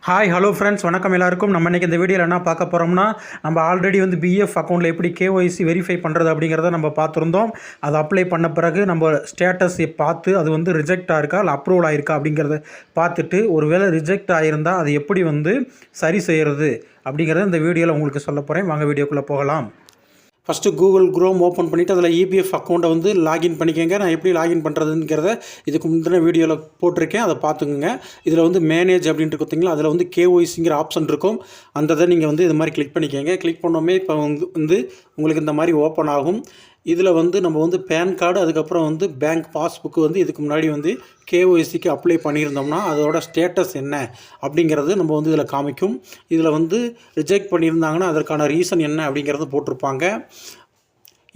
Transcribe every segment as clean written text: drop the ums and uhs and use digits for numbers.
Hi hello friends, வணக்கம் எல்லாருக்கும். நம்ம இன்றைக்கி இந்த வீடியோவில் என்ன பார்க்க போகிறோம்னா, நம்ம ஆல்ரெடி வந்து பிஎஃப் அக்கௌண்ட்டில் எப்படி கேஒய்சி வெரிஃபை பண்ணுறது அப்படிங்கிறத நம்ம பார்த்துருந்தோம். அதை அப்ளை பண்ண பிறகு நம்ம ஸ்டேட்டஸை பார்த்து அது வந்து ரிஜெக்ட் ஆகிருக்கா இல்லை அப்ரூவல் ஆகிருக்கா அப்படிங்கிறத பார்த்துட்டு, ஒருவேளை ரிஜெக்ட் ஆகிருந்தால் அது எப்படி வந்து சரி செய்கிறது அப்படிங்கிறத இந்த வீடியோவில் உங்களுக்கு சொல்ல போகிறேன். வாங்க வீடியோக்குள்ளே போகலாம். ஃபஸ்ட்டு கூகுள் குரோம் ஓப்பன் பண்ணிவிட்டு அதில் இபிஎஃப் அக்கௌண்ட்டை வந்து லாகின் பண்ணிக்கோங்க. நான் எப்படி லாகின் பண்ணுறதுங்கிறத இதுக்கு முந்தின வீடியோவில் போட்டிருக்கேன், அதை பார்த்துக்குங்க. இதில் வந்து மேனேஜ் அப்படின்ட்டு கொடுத்தீங்களா, அதில் வந்து கேஒய்சிங்கிற ஆப்ஷன் இருக்கும். அந்த இதை நீங்கள் வந்து இது மாதிரி கிளிக் பண்ணிக்கோங்க. கிளிக் பண்ணோமே இப்போ வந்து உங்களுக்கு இந்த மாதிரி ஓப்பன் ஆகும். இதில் வந்து நம்ம வந்து பேன் கார்டு, அதுக்கப்புறம் வந்து பேங்க் பாஸ்புக்கு வந்து இதுக்கு முன்னாடி வந்து கேஒய்சிக்கு அப்ளை பண்ணியிருந்தோம்னா அதோட ஸ்டேட்டஸ் என்ன அப்படிங்கிறது நம்ம வந்து இதில் காமிக்கும். இதில் வந்து ரிஜெக்ட் பண்ணியிருந்தாங்கன்னா அதற்கான ரீசன் என்ன அப்படிங்கிறது போட்டிருப்பாங்க.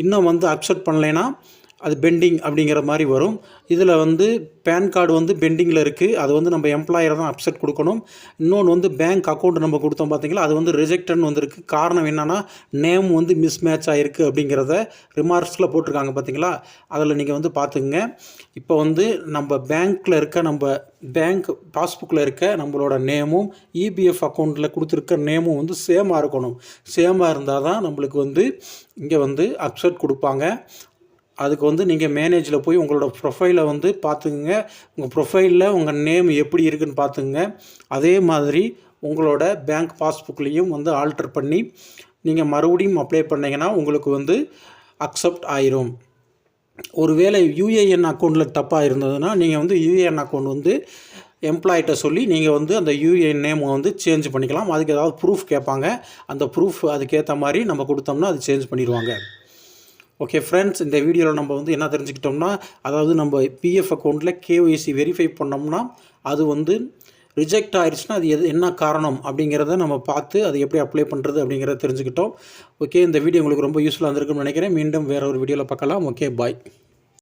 இன்னும் வந்து அக்செப்ட் பண்ணலைன்னா அது பெண்டிங் அப்படிங்கிற மாதிரி வரும். இதில் வந்து பேன் கார்டு வந்து பெண்டிங்கில் இருக்குது. அது வந்து நம்ம எம்ப்ளாயரை தான் அப்செட் கொடுக்கணும். இன்னொன்று வந்து பேங்க் அக்கௌண்ட் நம்ம கொடுத்தோம் பார்த்தீங்களா, அது வந்து ரிஜெக்டட்னு வந்திருக்கு. காரணம் என்னென்னா நேம் வந்து மிஸ்மேட்ச் ஆகிருக்கு அப்படிங்கிறத ரிமார்க்ஸில் போட்டிருக்காங்க பார்த்தீங்களா, அதில் நீங்கள் வந்து பார்த்துக்குங்க. இப்போ வந்து நம்ம பேங்க்கில் இருக்க நம்ம பேங்க் பாஸ்புக்கில் இருக்க நம்மளோட நேமும் இபிஎஃப் அக்கௌண்ட்டில் கொடுத்துருக்க நேமும் வந்து சேமாக இருக்கணும். சேமாக இருந்தால் தான் நம்மளுக்கு வந்து இங்கே வந்து அக்செப்ட் கொடுப்பாங்க. அதுக்கு வந்து நீங்கள் மேனேஜில் போய் உங்களோட ப்ரொஃபைலை வந்து பார்த்துக்குங்க. உங்கள் ப்ரொஃபைலில் உங்கள் நேம் எப்படி இருக்குதுன்னு பார்த்துக்குங்க. அதே மாதிரி உங்களோட பேங்க் பாஸ்புக்லேயும் வந்து ஆல்டர் பண்ணி நீங்கள் மறுபடியும் அப்ளை பண்ணிங்கன்னா உங்களுக்கு வந்து அக்செப்ட் ஆயிரும். ஒருவேளை யூஏஎன் அக்கௌண்ட்டில் தப்பாக இருந்ததுன்னா நீங்கள் வந்து யூஏஎன் அக்கௌண்ட் வந்து எம்ப்ளாயிட்ட சொல்லி நீங்கள் வந்து அந்த யூஏஎன் நேமை வந்து சேஞ்ச் பண்ணிக்கலாம். அதுக்கு ஏதாவது ப்ரூஃப் கேட்பாங்க. அந்த ப்ரூஃப் அதுக்கேற்ற மாதிரி நம்ம கொடுத்தோம்னா அது சேஞ்ச் பண்ணிடுவாங்க. ஓகே ஃப்ரெண்ட்ஸ், இந்த வீடியோவில் நம்ம வந்து என்ன தெரிஞ்சுக்கிட்டோம்னா, அதாவது நம்ம பிஎஃப் அக்கௌண்ட்டில் கேஒய்சி வெரிஃபை பண்ணோம்னா அது வந்து ரிஜெக்ட் ஆகிடுச்சுன்னா அது என்ன காரணம் அப்படிங்கிறத நம்ம பார்த்து அது எப்படி அப்ளை பண்ணுறது அப்படிங்கிறத தெரிஞ்சுக்கிட்டோம். ஓகே, இந்த வீடியோ உங்களுக்கு ரொம்ப யூஸ்ஃபுல்லாக இருந்திருக்குன்னு நினைக்கிறேன். மீண்டும் வேறு ஒரு வீடியோவில் பார்க்கலாம். ஓகே, பாய்.